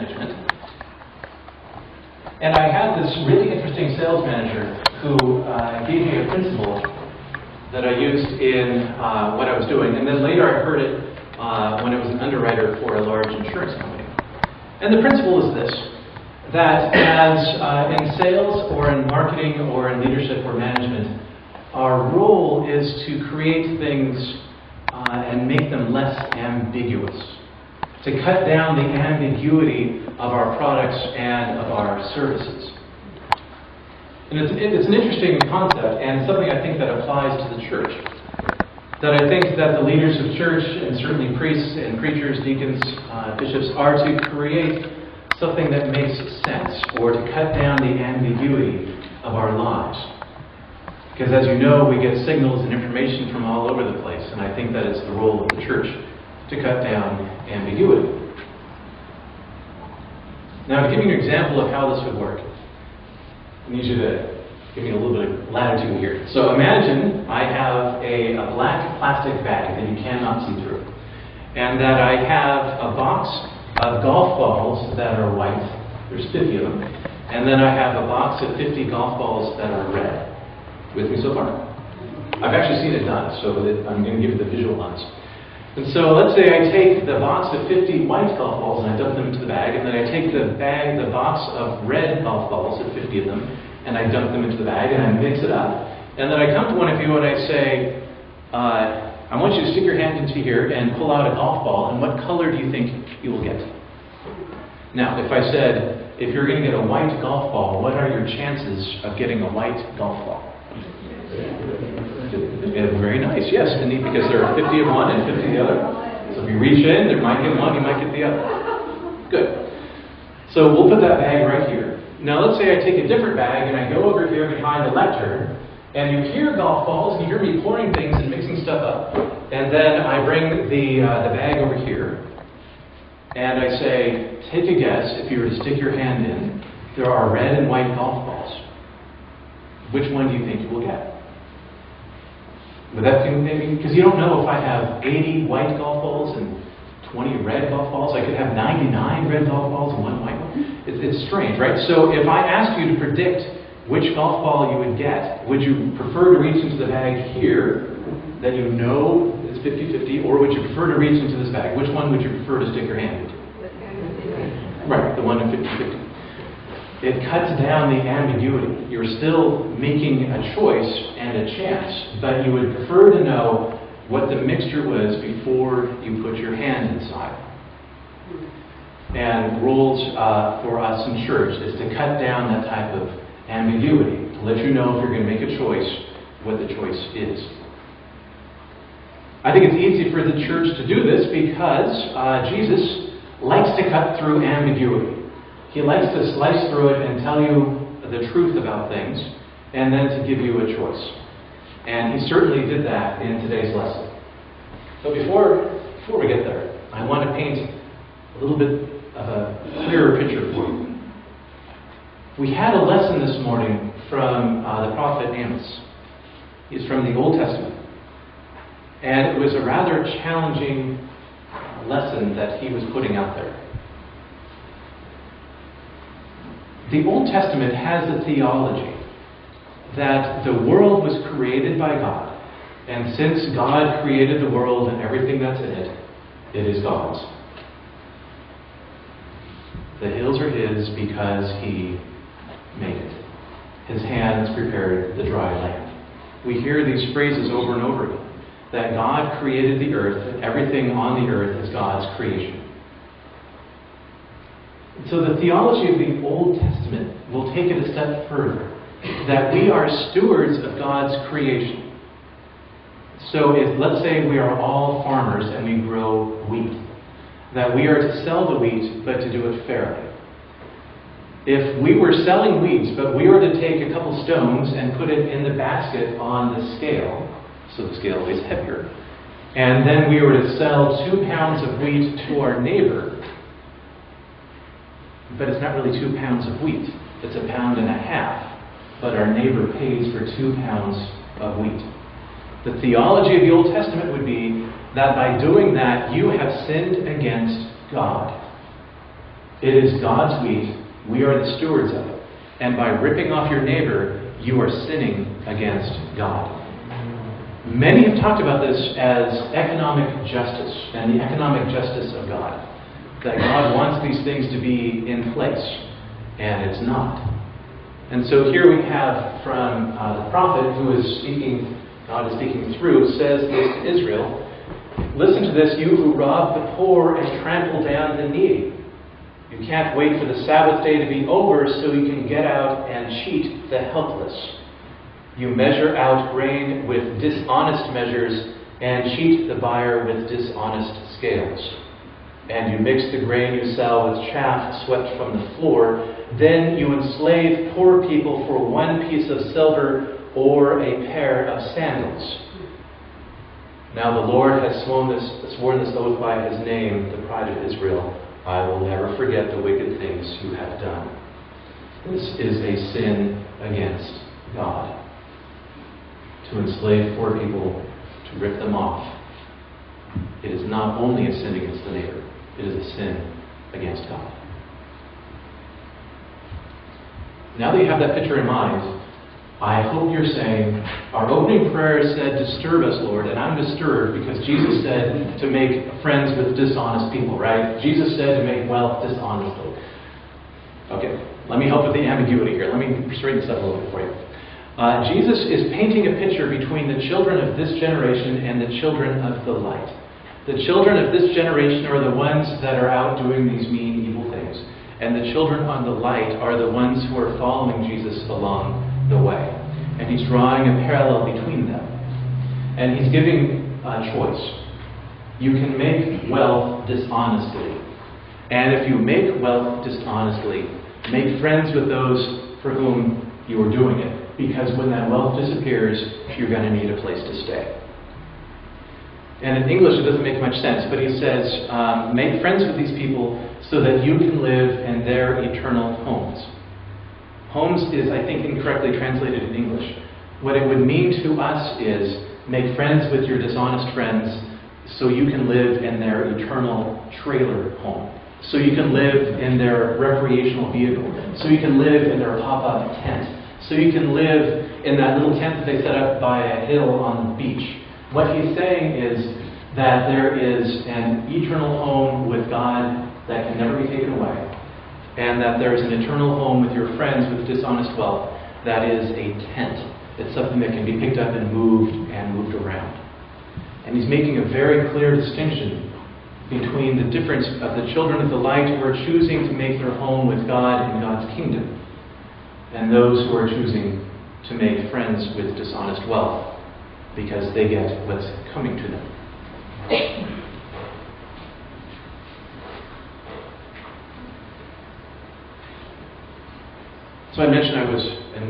management. And I had this really interesting sales manager who gave me a principle that I used in what I was doing. And then later I heard it when I was an underwriter for a large insurance company. And the principle is this, that as in sales or in marketing or in leadership or management, our role is to create things and make them less ambiguous, to cut down the ambiguity of our products and of our services. And it's an interesting concept and something I think that applies to the church. That I think that the leaders of church, and certainly priests and preachers, deacons, bishops, are to create something that makes sense, or to cut down the ambiguity of our lives. Because as you know, we get signals and information from all over the place, and I think that it's the role of the church to cut down ambiguity. Now, to give you an example of how this would work, I need you to give me a little bit of latitude here. So imagine I have a black plastic bag that you cannot see through, and that I have a box of golf balls that are white. There's 50 of them. And then I have a box of 50 golf balls that are red. With me so far? I've actually seen it done, so I'm going to give you the visual on this. And so let's say I take the box of 50 white golf balls and I dump them into the bag, and then I take the box of red golf balls, of 50 of them, and I dump them into the bag, and I mix it up. And then I come to one of you and I say, I want you to stick your hand into here and pull out a golf ball, and what color do you think you will get? Now, if I said, if you're going to get a white golf ball, what are your chances of getting a white golf ball? Very nice, yes, indeed, because there are 50 of one and 50 of the other. So if you reach in, there might get one, you might get the other. Good. So we'll put that bag right here. Now let's say I take a different bag and I go over here behind the lectern, and you hear golf balls, and you hear me pouring things and mixing stuff up. And then I bring the bag over here, and I say, take a guess, if you were to stick your hand in, there are red and white golf balls. Which one do you think you will get? Would that do maybe? Because you don't know if I have 80 white golf balls and 20 red golf balls. I could have 99 red golf balls and one white one. It's strange, right? So if I asked you to predict which golf ball you would get, would you prefer to reach into the bag here, that you know it's 50-50, or would you prefer to reach into this bag? Which one would you prefer to stick your hand into? Right, the one in 50-50. It cuts down the ambiguity. You're still making a choice and a chance, but you would prefer to know what the mixture was before you put your hand inside. And rules for us in church is to cut down that type of ambiguity, to let you know if you're going to make a choice, what the choice is. I think it's easy for the church to do this because Jesus likes to cut through ambiguity. He likes to slice through it and tell you the truth about things, and then to give you a choice. And he certainly did that in today's lesson. So before we get there, I want to paint a little bit of a clearer picture for you. We had a lesson this morning from the prophet Amos. He's from the Old Testament. And it was a rather challenging lesson that he was putting out there. The Old Testament has a theology that the world was created by God, and since God created the world and everything that's in it, it is God's. The hills are His because He made it. His hands prepared the dry land. We hear these phrases over and over again, that God created the earth, and everything on the earth is God's creation. So the theology of the Old Testament will take it a step further, that we are stewards of God's creation. So if, let's say, we are all farmers and we grow wheat, that we are to sell the wheat, but to do it fairly. If we were selling wheat, but we were to take a couple stones and put it in the basket on the scale, so the scale weighs heavier, and then we were to sell 2 pounds of wheat to our neighbor, but it's not really 2 pounds of wheat, it's 1.5 pounds, but our neighbor pays for 2 pounds of wheat. The theology of the Old Testament would be that by doing that, you have sinned against God. It is God's wheat. We are the stewards of it. And by ripping off your neighbor, you are sinning against God. Many have talked about this as economic justice and the economic justice of God. That God wants these things to be in place, and it's not. And so here we have from the prophet who is speaking, God is speaking through, says this to Israel, "Listen to this, you who rob the poor and trample down the needy. You can't wait for the Sabbath day to be over so you can get out and cheat the helpless. You measure out grain with dishonest measures and cheat the buyer with dishonest scales. And you mix the grain you sell with chaff swept from the floor. Then you enslave poor people for one piece of silver or a pair of sandals. Now the Lord has sworn this oath by his name, the pride of Israel. I will never forget the wicked things you have done." This is a sin against God. To enslave poor people, to rip them off. It is not only a sin against the neighbor, it is a sin against God. Now that you have that picture in mind, I hope you're saying, our opening prayer said, "Disturb us, Lord," and I'm disturbed because Jesus said to make friends with dishonest people, right? Jesus said to make wealth dishonestly. Okay, let me help with the ambiguity here. Let me straighten this up a little bit for you. Jesus is painting a picture between the children of this generation and the children of the light. The children of this generation are the ones that are out doing these mean, evil things. And the children on the light are the ones who are following Jesus along the way. And he's drawing a parallel between them. And he's giving a choice. You can make wealth dishonestly. And if you make wealth dishonestly, make friends with those for whom you are doing it. Because when that wealth disappears, you're going to need a place to stay. And in English it doesn't make much sense, but he says, make friends with these people so that you can live in their eternal homes. Homes is, I think, incorrectly translated in English. What it would mean to us is, make friends with your dishonest friends so you can live in their eternal trailer home. So you can live in their recreational vehicle. So you can live in their pop-up tent. So you can live in that little tent that they set up by a hill on the beach. What he's saying is that there is an eternal home with God that can never be taken away, and that there is an eternal home with your friends with dishonest wealth that is a tent. It's something that can be picked up and moved around. And he's making a very clear distinction between the difference of the children of the light who are choosing to make their home with God in God's kingdom, and those who are choosing to make friends with dishonest wealth because they get what's coming to them. So I mentioned I was